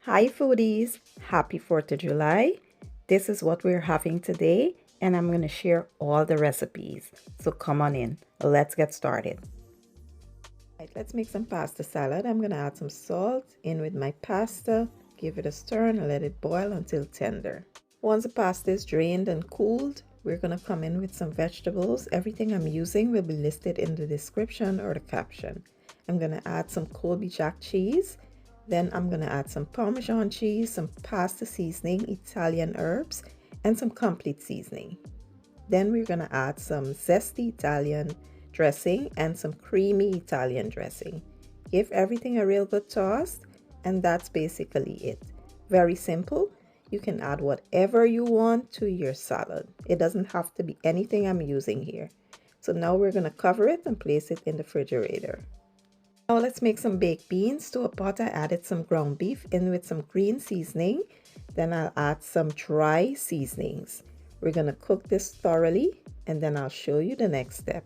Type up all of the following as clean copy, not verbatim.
Hi foodies, happy 4th of July. This is what we're having today and I'm going to share all the recipes. So come on in, let's get started. Right, let's make some pasta salad. I'm going to add some salt in with my pasta, give it a stir and let it boil until tender. Once the pasta is drained and cooled, we're going to come in with some vegetables. Everything I'm using will be listed in the description or the caption. I'm going to add some Colby Jack cheese. Then I'm going to add some Parmesan cheese, some pasta seasoning, Italian herbs, and some complete seasoning. Then we're going to add some zesty Italian dressing and some creamy Italian dressing. Give everything a real good toss, and that's basically it. Very simple. You can add whatever you want to your salad. It doesn't have to be anything I'm using here. So now we're going to cover it and place it in the refrigerator. Now let's make some baked beans. To a pot I added some ground beef in with some green seasoning. Then I'll add some dry seasonings. We're going to cook this thoroughly and then I'll show you the next step.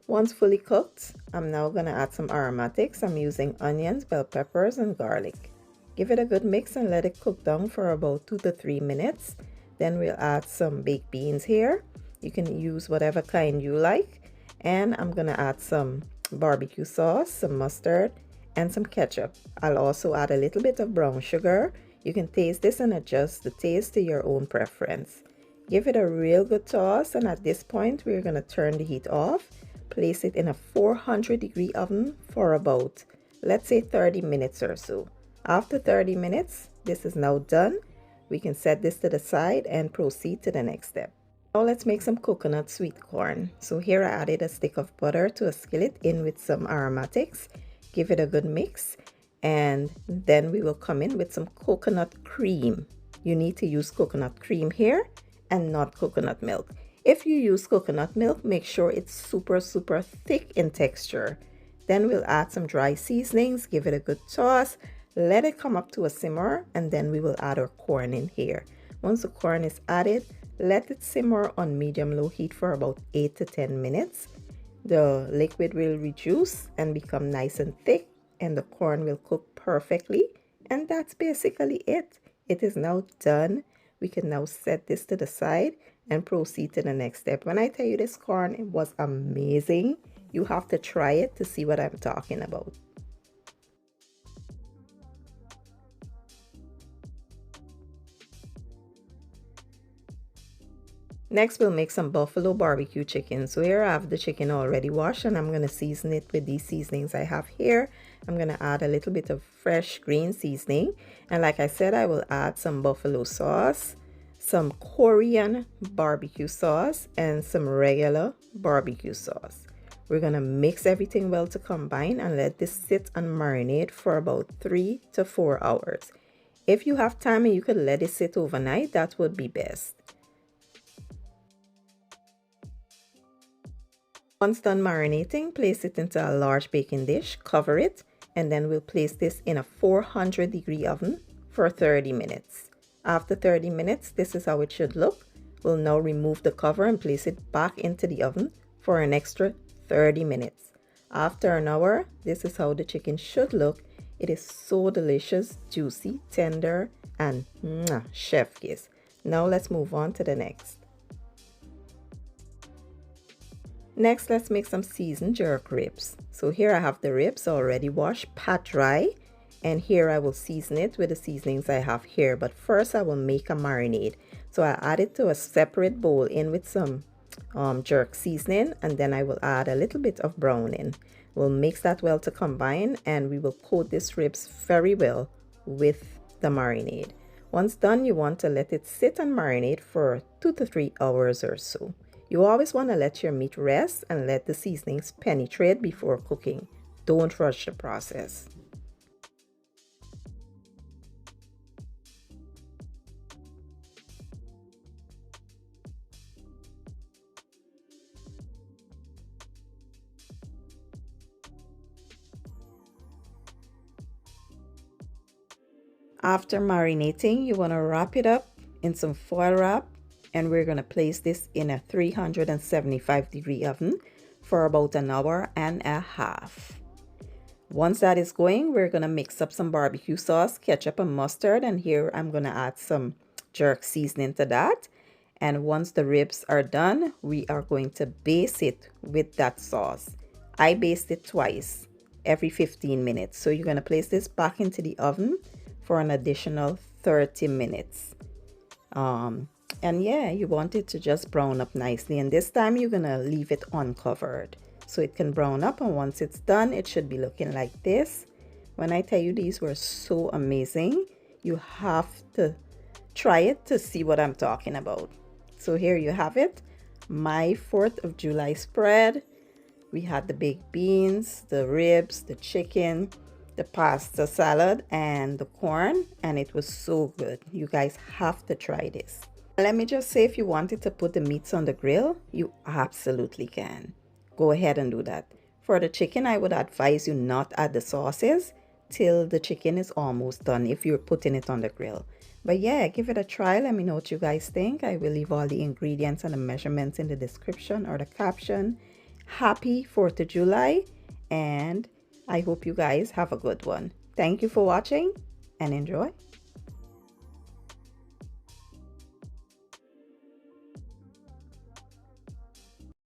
Once fully cooked, I'm now going to add some aromatics. I'm using onions, bell peppers, and garlic. Give it a good mix and let it cook down for about 2 to 3 minutes. Then we'll add some baked beans here. You can use whatever kind you like. And I'm going to add some barbecue sauce, some mustard, and some ketchup. I'll also add a little bit of brown sugar. You can taste this and adjust the taste to your own preference. Give it a real good toss, and at this point we're going to turn the heat off. Place it in a 400-degree oven for about, let's say, 30 minutes or so. After 30 minutes, this is now done. We can set this to the side and proceed to the next step. Now let's make some coconut sweet corn. So here I added a stick of butter to a skillet in with some aromatics. Give it a good mix and then we will come in with some coconut cream. You need to use coconut cream here and not coconut milk. If you use coconut milk, make sure it's super thick in texture. Then we'll add some dry seasonings, give it a good toss. Let it come up to a simmer and then we will add our corn in here. Once the corn is added, let it simmer on medium-low heat for about 8 to 10 minutes. The liquid will reduce and become nice and thick and the corn will cook perfectly. And that's basically it. It is now done. We can now set this to the side and proceed to the next step. When I tell you this corn, it was amazing. You have to try it to see what I'm talking about. Next, we'll make some buffalo barbecue chicken. So here I have the chicken already washed and I'm going to season it with these seasonings I have here. I'm going to add a little bit of fresh green seasoning. And like I said, I will add some buffalo sauce, some Korean barbecue sauce, and some regular barbecue sauce. We're going to mix everything well to combine and let this sit and marinate for about 3 to 4 hours. If you have time and you could let it sit overnight, that would be best. Once done marinating, place it into a large baking dish, cover it, and then we'll place this in a 400-degree oven for 30 minutes. After 30 minutes, this is how it should look. We'll now remove the cover and place it back into the oven for an extra 30 minutes. After an hour, this is how the chicken should look. It is so delicious, juicy, tender, and chef kiss. Now let's move on to the next. Next, let's make some seasoned jerk ribs. So here I have the ribs already washed, pat dry, and here I will season it with the seasonings I have here. But first I will make a marinade. So I add it to a separate bowl in with some jerk seasoning, and then I will add a little bit of browning. We'll mix that well to combine and we will coat this ribs very well with the marinade. Once done, you want to let it sit and marinate for 2 to 3 hours or so. You always want to let your meat rest and let the seasonings penetrate before cooking. Don't rush the process. After marinating, you want to wrap it up in some foil wrap and we're going to place this in a 375-degree oven for about an hour and a half. Once that is going, we're gonna mix up some barbecue sauce, ketchup, and mustard, and here I'm gonna add some jerk seasoning to that. And once the ribs are done, we are going to baste it with that sauce. I baste it twice, every 15 minutes. So you're gonna place this back into the oven for an additional 30 minutes. And yeah, you want it to just brown up nicely, and this time you're gonna leave it uncovered so it can brown up, and once it's done it should be looking like this. When I tell you these were so amazing, you have to try it to see what I'm talking about. So here you have it, my 4th of July spread. We had the baked beans, the ribs, the chicken, the pasta salad, and the corn, and it was so good. You guys have to try this. Let me just say, if you wanted to put the meats on the grill, you absolutely can. Go ahead and do that. For the chicken, I would advise you not add the sauces till the chicken is almost done if you're putting it on the grill. But yeah, give it a try. Let me know what you guys think. I will leave all the ingredients and the measurements in the description or the caption. Happy 4th of July, and I hope you guys have a good one. Thank you for watching and enjoy.